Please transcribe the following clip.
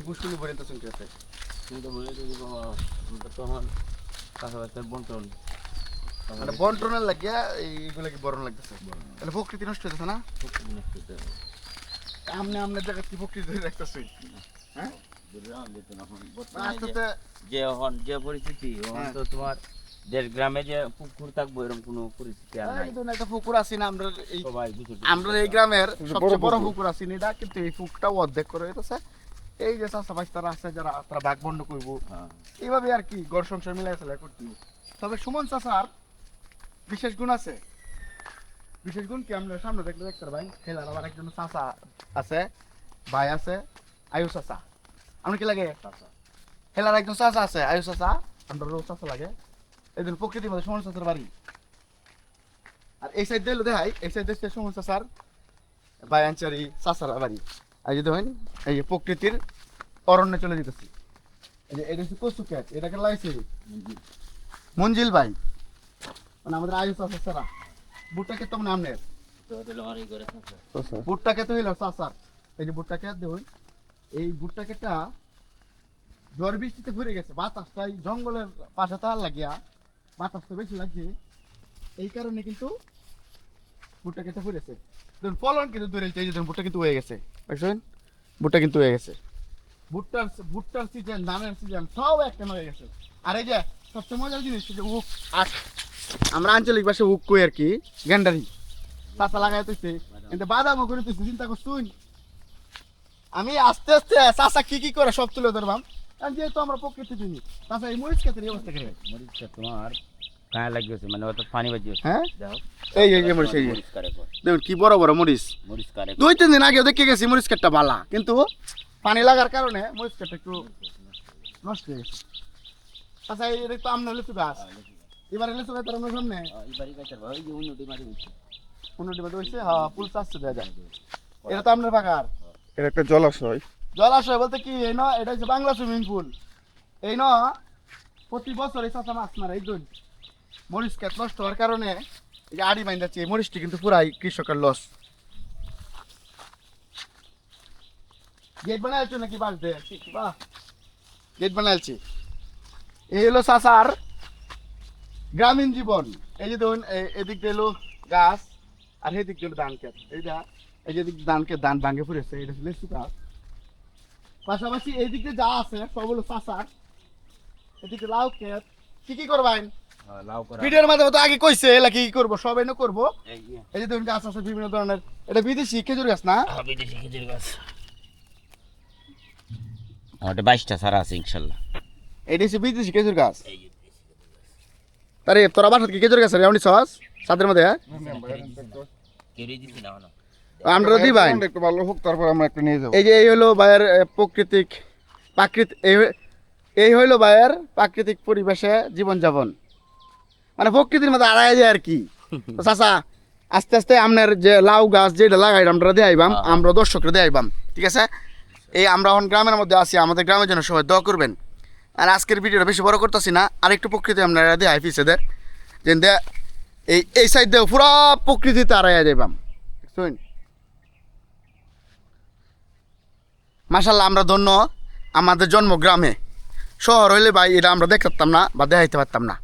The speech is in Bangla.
পুষ্কুনি পর্যন্ত শুনতে আছে কিন্তু বলে যদি বাবা তখন কাছাকাছি বন্টন মানে বন্টনের লাগিয়া এইগুলা কি বরণ লাগতেছে তাহলে প্রকৃতি নষ্ট হইতেছে না আমনে আমনে জায়গা কি প্রকৃতি ধরে রাখতেছে হ্যাঁ আস্তে আস্তে যে পরিস্থিতি তো তোমার দেশ গ্রামে যে পুকুর থাকবো এরকম কোনো পরিস্থিতি আর নাই। এই ধরুন একটা পুকুর আছি না আমরা এই সবাই আমরা এই গ্রামের সবচেয়ে বড় পুকুর আছি না কিন্তু এই পুকুরটাও অর্ধেক করে হইতেছে এই যে চাষা ভাই তারা আছে যারা তারা ভাগ বন্ড করবো এইভাবে আর কি ঘর সংসার মিলাই ফেলা করতে তবে সুমন চাষার বিশেষ গুণ আছে বিশেষ গুণ কি আমরা সামনে দেখলে দেখতে ভাই খেলার আবার একজন চাষা আছে ভাই আছে আয়ুষ চাষা আমরা কি লাগে খেলার একজন চাষা আছে আয়ুষ চাষা আমরা রোজ চাষা লাগে এই দিন প্রকৃতির মধ্যে সুমন চাষার বাড়ি আর এই সাইড দিয়ে দেখাই এই সাইড দিয়ে সুমন চাষার ভাই আনচারি চাষার বাড়ি আর যদি হয় এই প্রকৃতির অরণ্যে চলে যেতেছি এই যে এটা হচ্ছে কচু ক্যাট এটাকে লাগাইছে মঞ্জিল ভাই মানে আমাদের আয়ুষ আছে সারা ভুট্টা ক্ষেত মানে আমনের ভুট্টা ক্ষেত হইল চাষার এই যে ভুট্টা ক্ষেত দেখুন এই ভুট্টা ক্ষেতটা ঝড় বৃষ্টিতে ঘুরে গেছে বাতাসটাই জঙ্গলের পাশে তার লাগিয়া বাতাসটা বেশি লাগছে এই কারণে কিন্তু ভুট্টা ক্ষেতে ঘুরেছে দেখুন ফলন কিন্তু ধরে এই যে দেখুন ভুট্টা কিন্তু হয়ে গেছে বুঝছেন ভুট্টা কিন্তু হয়ে গেছে ভুট্টার সিজন ধানের সিজন সব একটা হয়ে গেছে আর এই যে সবচেয়ে মজার জিনিস যে উক আর আমরা আঞ্চলিক ভাষায় উক কই আর কি গেন্ডারি চাষা লাগাইতেছে কিন্তু বাদামও করিতেছে চিন্তা করছুন আমি আস্তে আস্তে চাষা কি করে সব তুলে ধরবাম কারণ যেহেতু আমরা প্রকৃতি দিনি চাষা এই মরিচ ক্ষেতের অবস্থা করে মরিচটা তোমার গায়ে লাগিয়েছে মানে অত পানি বাজিয়েছে হ্যাঁ যাও এই মরিচ এই দেখুন কি বড় বড় মরিচ মরিচ কারে 2-3 দিন আগে দেখে গেছি মরিচ ক্ষেতটা বালা কিন্তু পানি লাগার কারণে মরিচ ক্ষেতটা একটু নষ্ট হয়ে গেছে আচ্ছা এটা তো আমনে লিচু গাছ এবারে লিচু গাছ তার সামনে এবারে কাছে ভাই যে উন্নতি মারি হচ্ছে উন্নতি বাদ হইছে হ্যাঁ ফুল চাষছে দেয়া যায় এটা তো আমনের পাকার এটা একটা জলাশয় জলাশয় বলতে কি এই না এটা হচ্ছে বাংলা সুইমিং পুল এই না প্রতি বছর এই চাষা মাছ মারে এই দুই মরিচ ক্ষেত নষ্ট হওয়ার কারণে এই যে আড়ি বাইন যাচ্ছে এই মরিচটি কিন্তু পুরাই কৃষকের লস গেট বানাইছো নাকি বাড়তে বাহ গেট বানাইছি এই হলো চাষার গ্রামীণ জীবন এই যে ধরুন এদিক দিয়ে এলো গাছ আর এদিক দিয়ে ধান ক্ষেত এইটা এই যে দিক ধান ক্ষেত ধান ভাঙে পড়েছে এটা হচ্ছে লিচু গাছ পাশাপাশি এই দিক দিয়ে যা আছে সব হলো চাষার এদিকে লাউ ক্ষেত কি করবেন লাউ করা ভিডিওর মাধ্যমে তো আগে কইছে এলা কি করবো সব এনে করবো এই এই যে ধরুন গাছ আছে বিভিন্ন ধরনের এটা বিদেশি খেজুর গাছ না বিদেশি খেজুর গাছ ওটা 22টা সারা আছে ইনশাআল্লাহ এটা হচ্ছে বিদেশি খেজুর গাছ তারে তোরা বাসাত কি খেজুর গাছ রে এমনি সস সাদের মধ্যে কেড়ে দিছি না না আমরা দি ভাই একটু ভালো হোক তারপর আমরা একটা নিয়ে যাবো এই যে এই হলো ভাইয়ের এই হইলো ভাইয়ের প্রাকৃতিক পরিবেশে জীবনযাপন মানে প্রকৃতির মধ্যে আড়াই যায় আর কি তো চাচা আস্তে আস্তে আপনার যে লাউ গাছ যেটা লাগাই আমরা দেখাইবাম আমরা দর্শকরা দেখাইবাম ঠিক আছে এই আমরা এখন গ্রামের মধ্যে আছি আমাদের গ্রামের জন্য সবাই দোয়া করবেন আর আজকের ভিডিওটা বেশি বড় করতেছি না আরেকটু প্রকৃতি আপনারা দেখাই পিছেদের যে এই সাইড দিয়ে পুরা প্রকৃতিতে আড়াইয়া যাইবাম শুন মাশাআল্লাহ আমরা ধন্য আমাদের জন্ম গ্রামে শহর হইলে ভাই এটা আমরা দেখতে পারতাম না বা দেখাইতে পারতাম না